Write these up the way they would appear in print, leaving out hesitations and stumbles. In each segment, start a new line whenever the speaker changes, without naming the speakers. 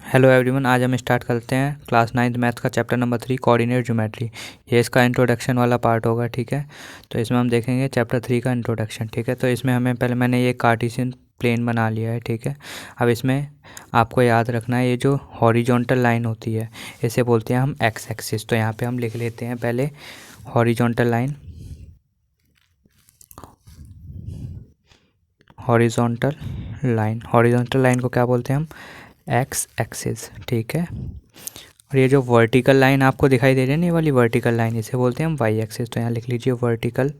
Hello everyone, आज हम start करते हैं क्लास 9th मैथ का चैप्टर नंबर 3 कोऑर्डिनेट ज्योमेट्री। ये इसका इंट्रोडक्शन वाला पार्ट होगा। ठीक है, तो इसमें हम देखेंगे चैप्टर 3 का इंट्रोडक्शन। ठीक है, तो इसमें हमें पहले मैंने ये कार्टेशियन प्लेन बना लिया है। ठीक है, अब इसमें आपको याद रखना है ये जो हॉरिजॉन्टल लाइन होती है इसे बोलते हैं हम एक्स एक्सिस। तो यहाँ पर हम लिख लेते हैं पहले हॉरिजॉन्टल लाइन, हॉरिजॉन्टल लाइन को क्या बोलते हैं हम? X axis. ठीक है, और ये जो वर्टिकल लाइन आपको दिखाई दे रही है ना, ये वाली वर्टिकल लाइन, इसे बोलते हैं हम वाई एक्सिस। तो यहाँ लिख लीजिए वर्टिकल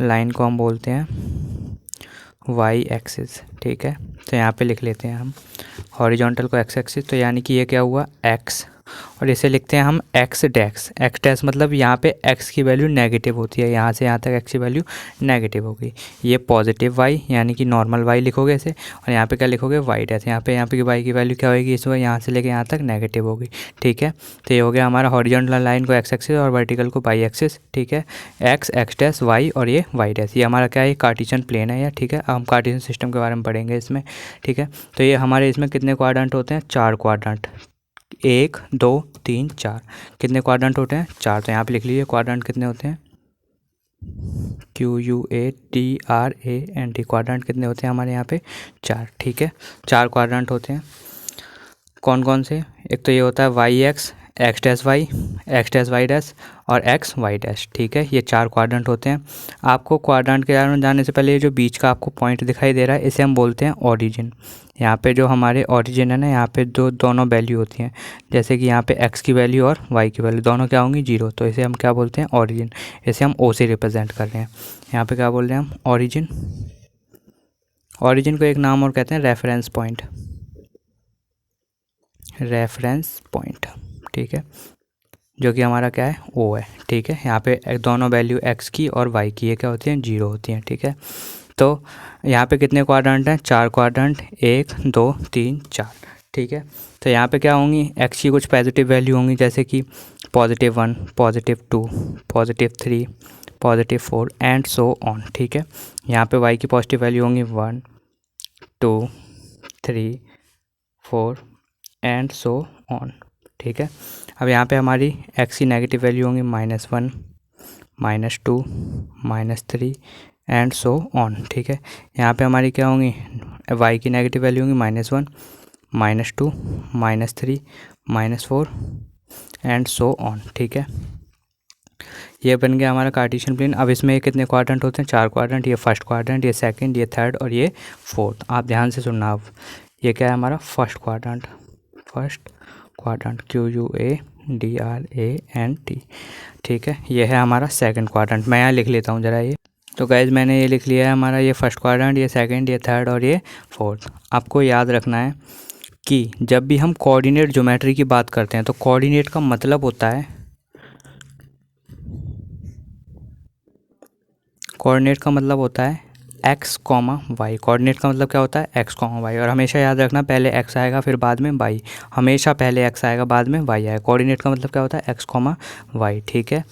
लाइन को हम बोलते हैं वाई एक्सिस। ठीक है, तो यहाँ पे लिख लेते हैं हम हॉरिजॉन्टल को एक्स एक्सिस। तो यानी कि ये क्या हुआ एक्स, और इसे लिखते हैं हम एक्स डैश। एक्स डैश मतलब यहाँ पे एक्स की वैल्यू नेगेटिव होती है, यहाँ से यहाँ तक एक्स की वैल्यू नेगेटिव होगी। ये पॉजिटिव वाई यानी कि नॉर्मल वाई लिखोगे इसे, और यहाँ पे क्या लिखोगे वाई डैश। यहाँ पे वाई की वैल्यू क्या होगी इस बार, यहाँ से लेके यहाँ तक नेगेटिव होगी। ठीक है, तो ये हो गया हमारा हॉरिजॉन्टल लाइन को एक्स एक्सिस और वर्टिकल को वाई एक्सिस। ठीक है, एक्स एक्स डैश वाई और ये वाई डैश, ये हमारा क्या है, कार्टेशियन प्लेन है। या ठीक है, हम कार्टेशियन सिस्टम के बारे में पढ़ेंगे इसमें। ठीक है, तो ये हमारे इसमें कितने क्वाड्रेंट होते हैं? 4 क्वाड्रेंट, 1 2 3 4। कितने क्वाड्रेंट होते हैं? 4। तो यहाँ पे लिख लीजिए क्वाड्रेंट कितने होते हैं, QUADRANT। क्वाड्रेंट कितने होते हैं हमारे यहाँ पे? 4। ठीक है, 4 क्वाड्रेंट होते हैं। कौन कौन से? एक तो ये होता है Y X, X dash Y dash और एक्स वाई डैश। ठीक है, ये 4 क्वाड्रेंट होते हैं। आपको क्वाड्रेंट के बारे में जानने से पहले ये जो बीच का आपको पॉइंट दिखाई दे रहा है इसे हम बोलते हैं ओरिजिन। यहाँ पे जो हमारे ओरिजिन है ना, यहाँ पे दोनों वैल्यू होती हैं, जैसे कि यहाँ पे एक्स की वैल्यू और वाई की वैल्यू दोनों क्या होंगी? 0। तो इसे हम क्या बोलते हैं? ओरिजिन। इसे हम ओ से रिप्रेजेंट कर रहे हैं। यहाँ पे क्या बोल रहे हैं हम? ओरिजिन। ओरिजिन को एक नाम और कहते हैं रेफरेंस पॉइंट, ठीक है, जो कि हमारा क्या है? ओ है। ठीक है, यहाँ पे दोनों वैल्यू एक्स की और वाई की ये क्या होती हैं? 0 होती हैं। ठीक है, तो यहाँ पे कितने क्वाड्रेंट हैं? 4 क्वाड्रेंट, 1 2 3 4। ठीक है, तो यहाँ पे क्या होंगी? एक्स की कुछ पॉजिटिव वैल्यू होंगी, जैसे कि +1 +2 +3 +4 एंड सो ऑन। ठीक है, यहाँ पे वाई की पॉजिटिव वैल्यू होंगी 1 2 3 4 एंड सो ऑन। ठीक है, अब यहाँ पे हमारी एक्स की नेगेटिव वैल्यू होंगी -1 -2 -3 एंड सो ऑन। ठीक है, यहाँ पे हमारी क्या होंगी? वाई की नेगेटिव वैल्यू होंगी -1 -2 -3 -4 एंड सो ऑन। ठीक है, ये बन गया हमारा कार्टेशियन प्लेन। अब इसमें कितने क्वाड्रेंट होते हैं? 4 क्वाड्रेंट। ये फर्स्ट क्वाड्रेंट, ये सेकंड, ये थर्ड और ये फोर्थ। आप ध्यान से सुनना। अब ये क्या है हमारा? First quadrant QUADRANT। ठीक है, ये है हमारा सेकंड क्वाड्रेंट। मैं यहाँ लिख लेता हूँ ज़रा ये। तो गाइज मैंने ये लिख लिया है हमारा ये फर्स्ट क्वाड्रेंट, ये सेकंड, ये थर्ड और ये फोर्थ। आपको याद रखना है कि जब भी हम कोऑर्डिनेट ज्योमेट्री की बात करते हैं तो कोऑर्डिनेट का मतलब होता है, कोऑर्डिनेट का मतलब होता है एक्स कॉमा वाई। कोऑर्डिनेट का मतलब क्या होता है? X comma Y. और हमेशा याद रखना पहले एक्स आएगा फिर बाद में वाई, हमेशा पहले एक्स आएगा बाद में वाई आएगा। कोऑर्डिनेट का मतलब क्या होता है? X comma Y. ठीक है,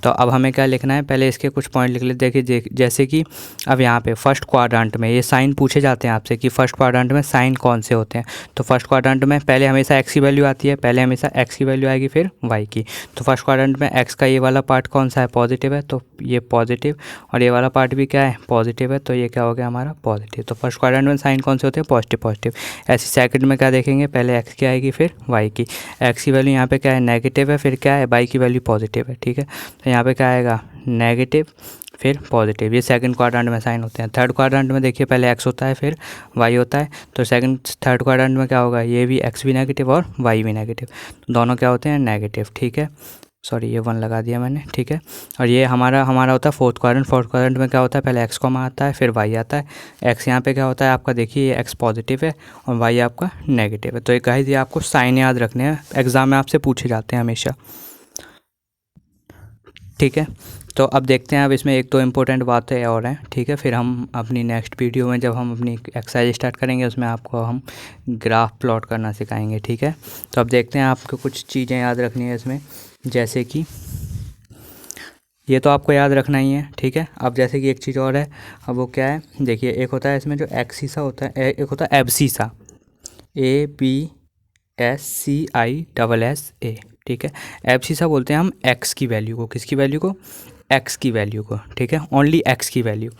तो अब हमें क्या लिखना है? पहले इसके कुछ पॉइंट लिख लेते। देखिए जैसे कि अब यहाँ पे फर्स्ट क्वाड्रेंट में ये साइन पूछे जाते हैं आपसे कि फर्स्ट क्वाड्रेंट में साइन कौन से होते हैं। तो फर्स्ट क्वाड्रेंट में पहले हमेशा एक्स की वैल्यू आती है, पहले हमेशा एक्स की वैल्यू आएगी फिर वाई की। तो फर्स्ट क्वाड्रेंट में एक्स का ये वाला पार्ट कौन सा है? पॉजिटिव है, तो ये पॉजिटिव, और ये वाला पार्ट भी क्या है? पॉजिटिव है, तो ये क्या हो गया हमारा? पॉजिटिव। तो फर्स्ट क्वाड्रेंट में साइन कौन से होते हैं? पॉजिटिव। ऐसे सेकंड में क्या देखेंगे? पहले एक्स की आएगी फिर वाई की। एक्स की वैल्यू यहाँ पे क्या है? नेगेटिव है, फिर क्या है? वाई की वैल्यू पॉजिटिव है। ठीक है, तो यहाँ पे क्या आएगा? नेगेटिव फिर पॉजिटिव। ये सेकंड क्वाड्रेंट में साइन होते हैं। थर्ड क्वाड्रेंट में देखिए पहले एक्स होता है फिर वाई होता है, तो थर्ड क्वाड्रेंट में क्या होगा? ये भी एक्स भी नेगेटिव और वाई भी नेगेटिव, दोनों क्या होते हैं? नेगेटिव। ठीक है, सॉरी ये 1 लगा दिया मैंने। ठीक है, और ये हमारा होता है फोर्थ क्वाड्रेंट। फोर्थ क्वाड्रेंट में क्या होता है? पहले एक्स कॉमा आता है फिर वाई आता है। एक्स यहाँ पे क्या होता है आपका? देखिए ये एक्स पॉजिटिव है और वाई आपका नेगेटिव है। तो ये गाइस ये आपको साइन याद रखने हैं, एग्जाम में आपसे पूछे जाते हैं हमेशा। ठीक है, तो अब देखते हैं। अब इसमें एक दो इम्पोर्टेंट बातें और हैं। ठीक है, फिर हम अपनी नेक्स्ट वीडियो में जब हम अपनी एक्सरसाइज स्टार्ट करेंगे उसमें आपको हम ग्राफ प्लॉट करना सिखाएंगे। ठीक है, तो अब देखते हैं। आपको कुछ चीज़ें याद रखनी है इसमें, जैसे कि ये तो आपको याद रखना ही है। ठीक है, अब जैसे कि एक चीज़ और है। अब वो क्या है? देखिए एक होता है इसमें जो एक्सिसा होता है, एक होता है एब्सिसा। ABSCISSA, ठीक है। एब्सिसा बोलते हैं हम एक्स की वैल्यू को, किसकी वैल्यू को, एक्स की वैल्यू को, ठीक है, ओनली एक्स की वैल्यू,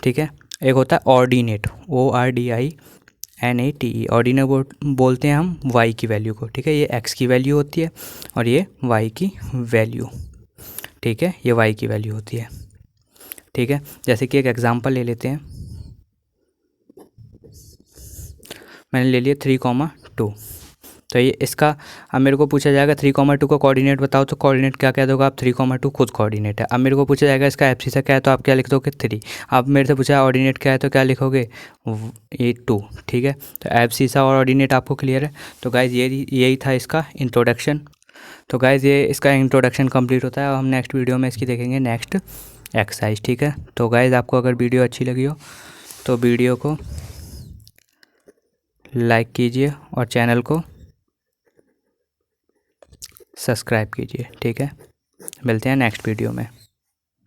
ठीक है। एक होता है ऑर्डिनेट, ORDINATE, ऑर्डिनेट बोलते हैं हम वाई की वैल्यू को, ठीक है। ये एक्स की वैल्यू होती है और ये वाई की वैल्यू, ठीक है, ये वाई की वैल्यू होती है, ठीक है। जैसे कि एक एग्जांपल ले लेते हैं, मैंने ले लिया 3,2, तो ये इसका अब मेरे को पूछा जाएगा 3,2 का कोऑर्डिनेट बताओ, तो कोऑर्डिनेट क्या कह दोगे आप, 3,2 खुद कोऑर्डिनेट है। अब मेरे को पूछा जाएगा इसका एब्सिसा क्या है, तो आप क्या लिख दोगे 3। अब मेरे से पूछा ऑर्डिनेट क्या है, तो क्या लिखोगे 2, ठीक है। तो एब्सिसा और ऑर्डिनेट आपको क्लियर है। तो गाइज़ यही था इसका इंट्रोडक्शन। तो गाइज़ ये इसका इंट्रोडक्शन कंप्लीट होता है और हम नेक्स्ट वीडियो में इसकी देखेंगे नेक्स्ट एक्सरसाइज, ठीक है। तो गाइज़ आपको अगर वीडियो अच्छी लगी हो तो वीडियो को लाइक कीजिए और चैनल को सब्सक्राइब कीजिए, ठीक है। मिलते हैं नेक्स्ट वीडियो में।